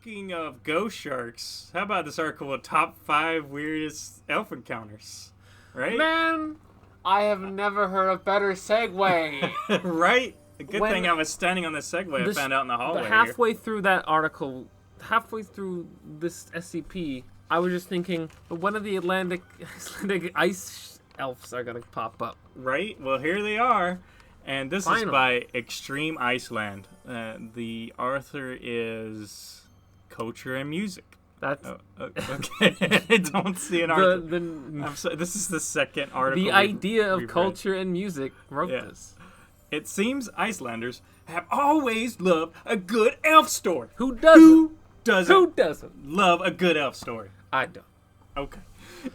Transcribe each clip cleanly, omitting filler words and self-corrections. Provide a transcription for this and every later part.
Speaking of ghost sharks, how about this article with top 5 weirdest elf encounters? Right? Man, I have never heard a better segue. Right? A good thing I was standing on the Segway I found out in the hallway. Halfway through that article, halfway through this SCP, I was just thinking, when are the Icelandic ice elves are going to pop up? Right? Well, here they are. And this is by Extreme Iceland. The author is Culture and Music. That's okay. I don't see an article. I'm sorry, this is the second article. The idea of Culture and Music wrote this. It seems Icelanders have always loved a good elf story. Who doesn't? Who doesn't love a good elf story? I don't. Okay.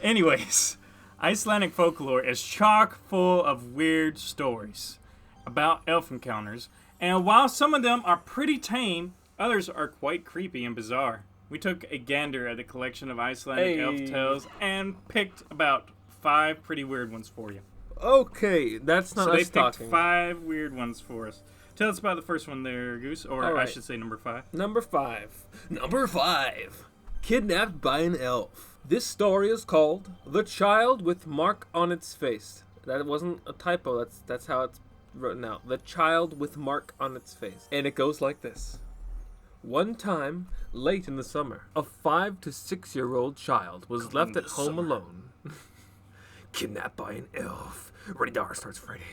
Anyways, Icelandic folklore is chock full of weird stories about elf encounters, and while some of them are pretty tame, others are quite creepy and bizarre. We took a gander at the collection of Icelandic elf tales and picked about 5 pretty weird ones for you. Okay, that's not us talking. So they picked 5 weird ones for us. Tell us about the first one there, Goose, or I should say number 5. Number 5. Kidnapped by an elf. This story is called The Child with Mark on Its Face. That wasn't a typo, that's how it's written out. The Child with Mark on Its Face. And it goes like this. One time, late in the summer, a 5 to 6-year-old child was left at home alone. Kidnapped by an elf. Radar starts Friday.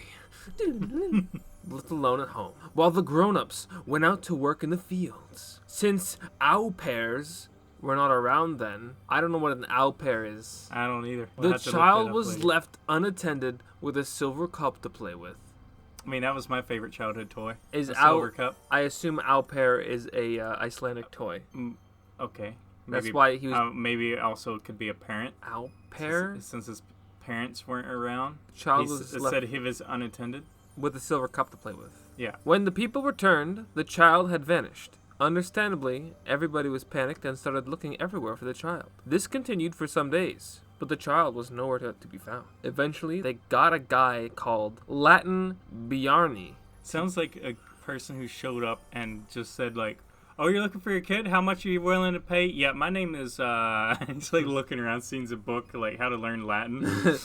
Left alone at home, while the grown-ups went out to work in the fields. Since au pairs were not around then, I don't know what an au pair is. I don't either. The child was left unattended with a silver cup to play with. I mean, that was my favorite childhood toy. Is a silver cup. I assume au pair is a Icelandic toy. Okay. That's why he was... maybe it also could be a parent. Au pair? Since his parents weren't around. The child said he was unattended. With a silver cup to play with. Yeah. When the people returned, the child had vanished. Understandably, everybody was panicked and started looking everywhere for the child. This continued for some days, but the child was nowhere to be found. Eventually, they got a guy called Latin Bjarni. Sounds like a person who showed up and just said, like, oh, you're looking for your kid? How much are you willing to pay? Yeah, my name is, he's like looking around, seeing a book, like how to learn Latin.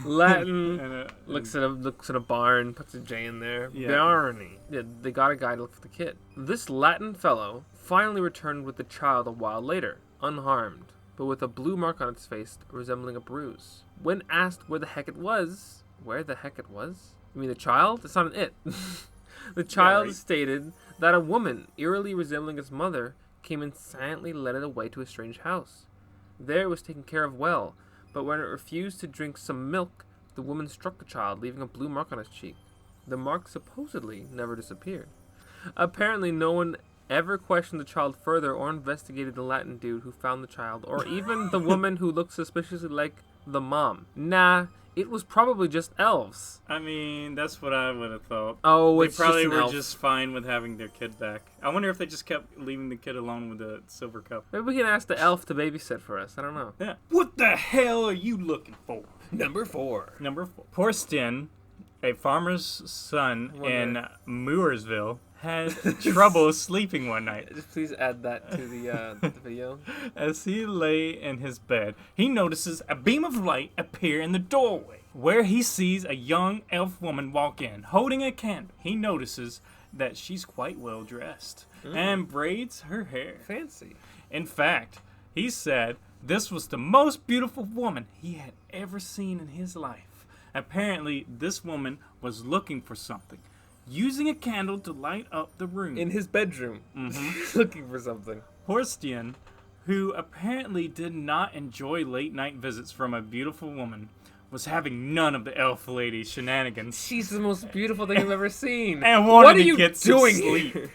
Latin, looks at a barn, puts a J in there. Yeah. Bjarni. Yeah, they got a guy to look for the kid. This Latin fellow finally returned with the child a while later, unharmed, but with a blue mark on its face resembling a bruise. When asked where the heck it was? You mean the child? It's not an it. The child stated that a woman, eerily resembling his mother, came and silently led it away to a strange house. There it was taken care of well, but when it refused to drink some milk, the woman struck the child, leaving a blue mark on his cheek. The mark supposedly never disappeared. Apparently no one ever questioned the child further or investigated the Latin dude who found the child, or even the woman who looked suspiciously like the mom. Nah, it was probably just elves. I mean, that's what I would have thought. Oh, it's just an elf. They probably were just fine with having their kid back. I wonder if they just kept leaving the kid alone with the silver cup. Maybe we can ask the elf to babysit for us. I don't know. Yeah. What the hell are you looking for? Number 4. Porsten, a farmer's son in Mooresville, had trouble sleeping one night. Please add that to the video. As he lay in his bed, he notices a beam of light appear in the doorway, where he sees a young elf woman walk in, holding a candle. He notices that she's quite well dressed and braids her hair. Fancy. In fact, he said this was the most beautiful woman he had ever seen in his life. Apparently, this woman was looking for something, using a candle to light up the room. In his bedroom. Looking for something. Horstian, who apparently did not enjoy late-night visits from a beautiful woman, was having none of the elf lady's shenanigans. She's the most beautiful thing I've ever seen. And wanted to get some sleep.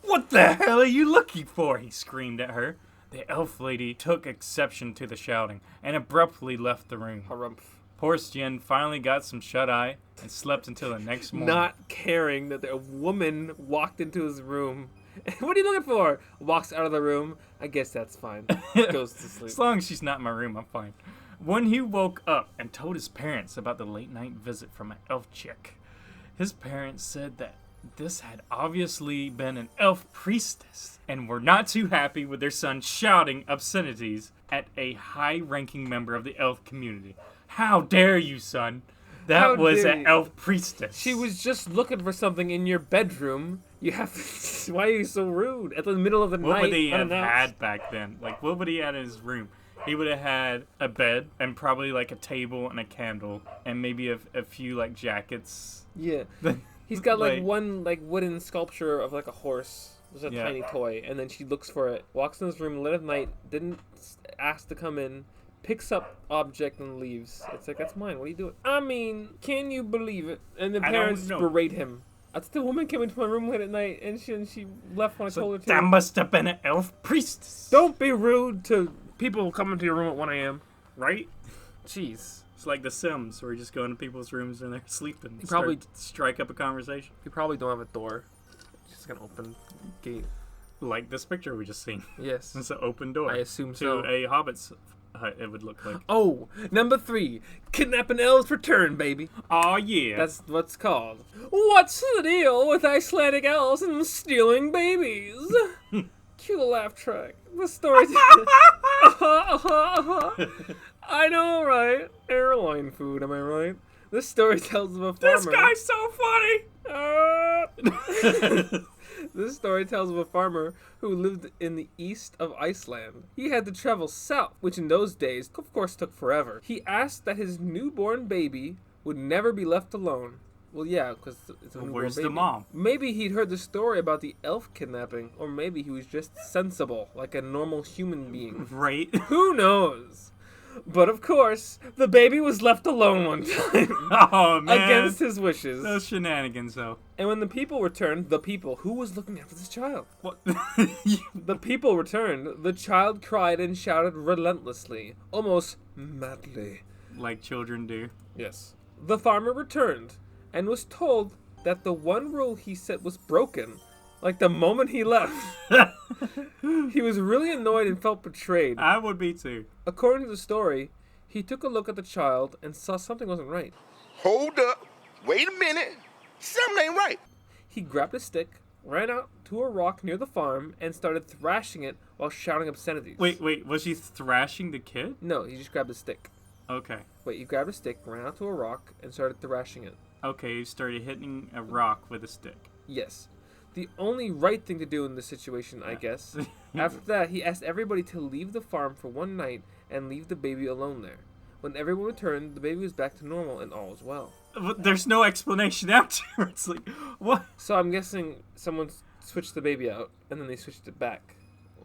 What the hell are you looking for? He screamed at her. The elf lady took exception to the shouting and abruptly left the room. Harumph. Porstian finally got some shut-eye and slept until the next morning. Not caring that a woman walked into his room. What are you looking for? Walks out of the room. I guess that's fine. Goes to sleep. As long as she's not in my room, I'm fine. When he woke up and told his parents about the late-night visit from an elf chick, his parents said that this had obviously been an elf priestess and were not too happy with their son shouting obscenities at a high-ranking member of the elf community. How dare you, son? That was an elf priestess. She was just looking for something in your bedroom. You have to... Why are you so rude? At the middle of the night. What would he have had back then? Like, what would he have in his room? He would have had a bed and probably like a table and a candle and maybe a few like jackets. Yeah. He's got like one like wooden sculpture of like a horse. There's a tiny toy, and then she looks for it, walks in his room late at night, didn't ask to come in, picks up object and leaves. It's like, that's mine. What are you doing? I mean, can you believe it? And the parents berate him. The woman came into my room late at night, and she left when I told her to. That must have been an elf priestess. Don't be rude to people coming to your room at 1 a.m. Right? Jeez. It's like The Sims, where you just go into people's rooms and they're sleeping. You probably strike up a conversation. You probably don't have a door. Just an open gate. Like this picture we just seen. Yes. It's an open door. I assume so. To a hobbit's hut, it would look like. Oh, number 3. Kidnapping elves return, baby. Oh, yeah. That's what's called. What's the deal with Icelandic elves and stealing babies? Cue the laugh track. The story... I know, right? Airline food, am I right? This story tells of a farmer... This guy's so funny! This story tells of a farmer who lived in the east of Iceland. He had to travel south, which in those days, of course, took forever. He asked that his newborn baby would never be left alone. Well, yeah, because it's a newborn where's baby. the mom? Maybe he'd heard the story about the elf kidnapping, or maybe he was just sensible, like a normal human being. Right? Who knows? But of course, the baby was left alone one time. Oh, man. Against his wishes. Those shenanigans, though. And when the people returned, who was looking after this child? What? The people returned. The child cried and shouted relentlessly, almost madly. Like children do. Yes. The farmer returned and was told that the one rule he set was broken. Like the moment he left. He was really annoyed and felt betrayed. I would be too. According to the story, he took a look at the child and saw something wasn't right. Hold up. Wait a minute. Something ain't right. He grabbed a stick, ran out to a rock near the farm, and started thrashing it while shouting obscenities. Wait, was he thrashing the kid? No, he just grabbed a stick. Okay. Wait, he grabbed a stick, ran out to a rock, and started thrashing it. Okay, he started hitting a rock with a stick. Yes. The only right thing to do in this situation, I guess. After that, he asked everybody to leave the farm for one night and leave the baby alone there. When everyone returned, the baby was back to normal and all was well. But there's no explanation afterwards. Like, what? So I'm guessing someone switched the baby out, and then they switched it back.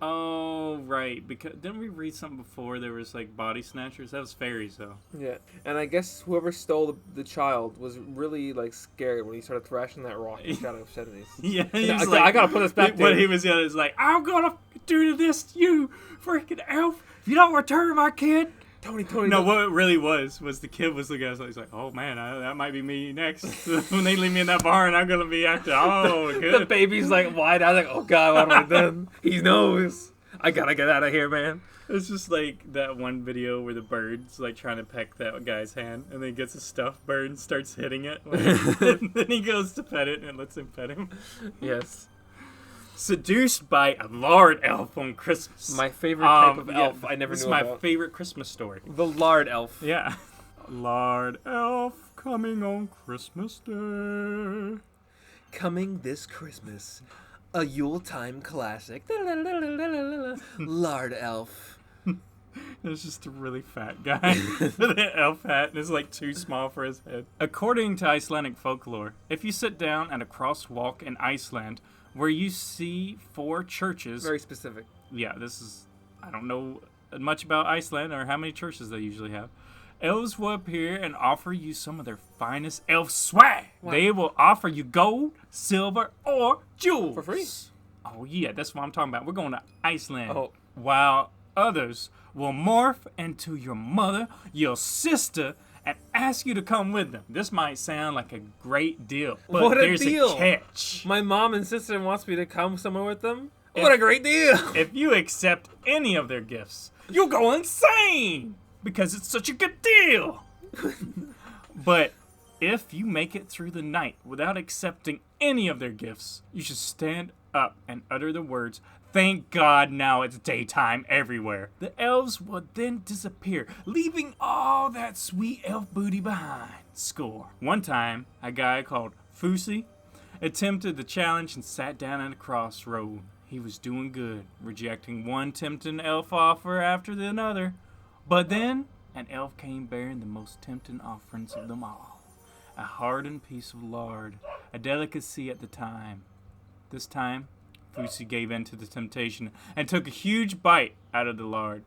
Oh, right. Because didn't we read something before? There was like body snatchers. That was fairies, though. Yeah, and I guess whoever stole the child was really like scared when he started thrashing that rock and shouting obscenities. Yeah, I gotta put this back. What he was yelling is like, "I'm gonna do this to you, freaking elf! If you don't return my kid." Tony. No, what it really was the kid was looking at us. He's like, "Oh man, that might be me next. When they leave me in that barn, I'm gonna be acting. Oh, good." The baby's like wide eyed, like, "Oh God, what have I done?" He knows. I gotta get out of here, man. It's just like that one video where the bird's like trying to peck that guy's hand, and then he gets a stuffed bird and starts hitting it. And then he goes to pet it and lets him pet him. Yes. Seduced by a Lard Elf on Christmas. My favorite type of elf I never knew about. This is my favorite Christmas story. The Lard Elf. Yeah. Lard Elf coming on Christmas Day. Coming this Christmas. A Yuletime classic. Lard Elf. It's just a really fat guy with an elf hat, and it's like too small for his head. According to Icelandic folklore, if you sit down at a crosswalk in Iceland where you see 4 churches... Very specific. Yeah, I don't know much about Iceland or how many churches they usually have. Elves will appear and offer you some of their finest elf swag. Wow. They will offer you gold, silver, or jewels. For free? Oh, yeah, that's what I'm talking about. We're going to Iceland. Oh. While others will morph into your mother, your sister, and ask you to come with them. This might sound like a great deal, but what there's deal. a catch. My mom and sister wants me to come somewhere with them? What a great deal. If you accept any of their gifts, you'll go insane because it's such a good deal. But If you make it through the night without accepting any of their gifts, you should stand up and utter the words, "Thank God now it's daytime," everywhere. The elves would then disappear, leaving all that sweet elf booty behind. Score. One time, a guy called Fusi attempted the challenge and sat down at a crossroad. He was doing good, rejecting one tempting elf offer after another. But then, an elf came bearing the most tempting offerings of them all. A hardened piece of lard, a delicacy at the time. This time, Fusi gave in to the temptation and took a huge bite out of the lard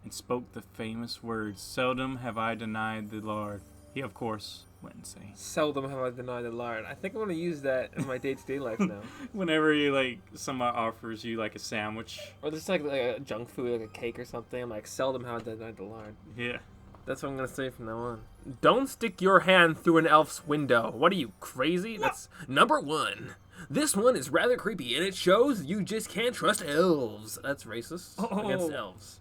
and spoke the famous words, "Seldom have I denied the lard." He, of course, went insane. Seldom have I denied the lard. I think I'm going to use that in my day-to-day life now. Whenever you, someone offers you, a sandwich. Or just, like a junk food, like a cake or something. I'm like, seldom have I denied the lard. Yeah. That's what I'm going to say from now on. Don't stick your hand through an elf's window. What are you, crazy? That's number 1. This one is rather creepy, and it shows you just can't trust elves. That's racist against elves.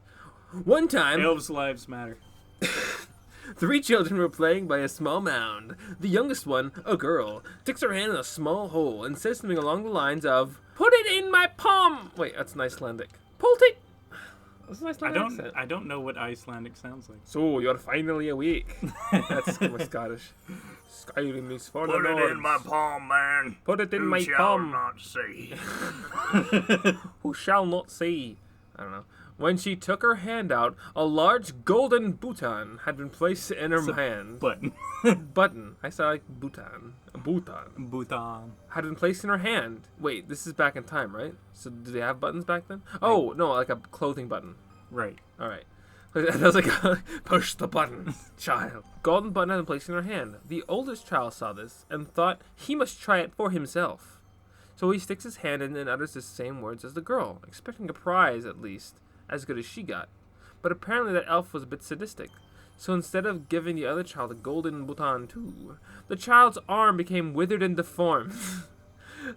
One time... Elves' lives matter. 3 children were playing by a small mound. The youngest one, a girl, sticks her hand in a small hole and says something along the lines of, "Put it in my palm." Wait, that's an Icelandic. Put it. That's an Icelandic accent. I don't know what Icelandic sounds like. So you're finally awake. That's more Scottish. Skyrim is for the Put it Lords. in my palm, man. Put it in Who my shall palm. not see. Who shall not see? I don't know. When she took her hand out, a large golden button had been placed in her hand. Button. Button. I said like Bhutan. A Bhutan. Bhutan. Had been placed in her hand. Wait, this is back in time, right? So did they have buttons back then? Oh, no, like a clothing button. Right. All right. That was like, push the button, child. Golden button had been placed in her hand. The oldest child saw this and thought he must try it for himself. So he sticks his hand in and utters the same words as the girl, expecting a prize at least, as good as she got. But apparently that elf was a bit sadistic. So instead of giving the other child a golden button too, the child's arm became withered and deformed.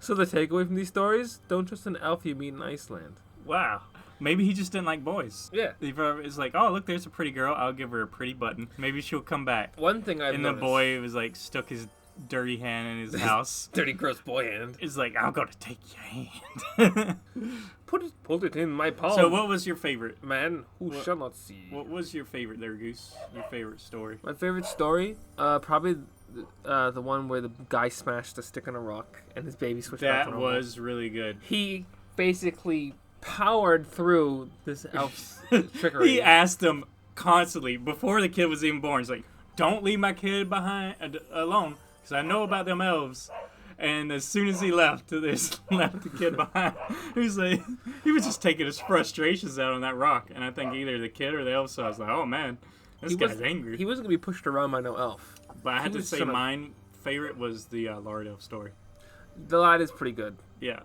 So the takeaway from these stories, don't trust an elf you meet in Iceland. Wow. Maybe he just didn't like boys. Yeah. It's like, oh, look, there's a pretty girl. I'll give her a pretty button. Maybe she'll come back. One thing I've noticed. And the boy was like, stuck his dirty hand in his house. Dirty, gross boy hand. It's like, I'm going to take your hand. Put it in my palm. So what was your favorite? Man who shall not see. What was your favorite there, Goose? Your favorite story? My favorite story? Probably the one where the guy smashed a stick on a rock and his baby switched back to normal. That was really good. He basically powered through this elf's trickery. He asked them constantly, before the kid was even born, he's like, don't leave my kid behind alone, because I know about them elves. And as soon as he left the kid behind, he was just taking his frustrations out on that rock. And I think either the kid or the elf saw, I was like, oh man, this guy's angry. He wasn't going to be pushed around by no elf. But I had to say my favorite was the Lard Elf story. The Lard is pretty good. Yeah.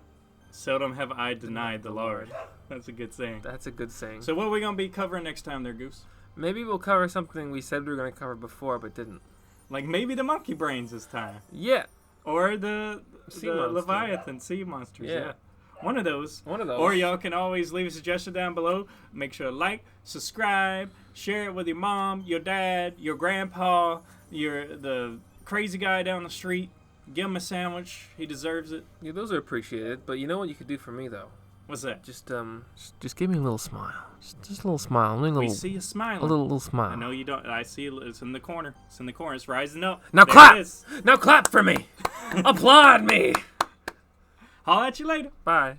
Seldom have I denied the Lord. That's a good saying. That's a good saying. So what are we going to be covering next time there, Goose? Maybe we'll cover something we said we were going to cover before, but didn't. Like maybe the monkey brains this time. Yeah. Or the Leviathan sea monsters. Yeah. One of those. Or y'all can always leave a suggestion down below. Make sure to like, subscribe, share it with your mom, your dad, your grandpa, the crazy guy down the street. Give him a sandwich. He deserves it. Yeah, those are appreciated. But you know what you could do for me, though? What's that? Just give me a little smile. Just a little smile. We see you smiling. A little smile. I know you don't. I see it. It's in the corner. It's in the corner. It's rising up. Now there clap! Now clap for me! Applaud me! Holla at you later. Bye.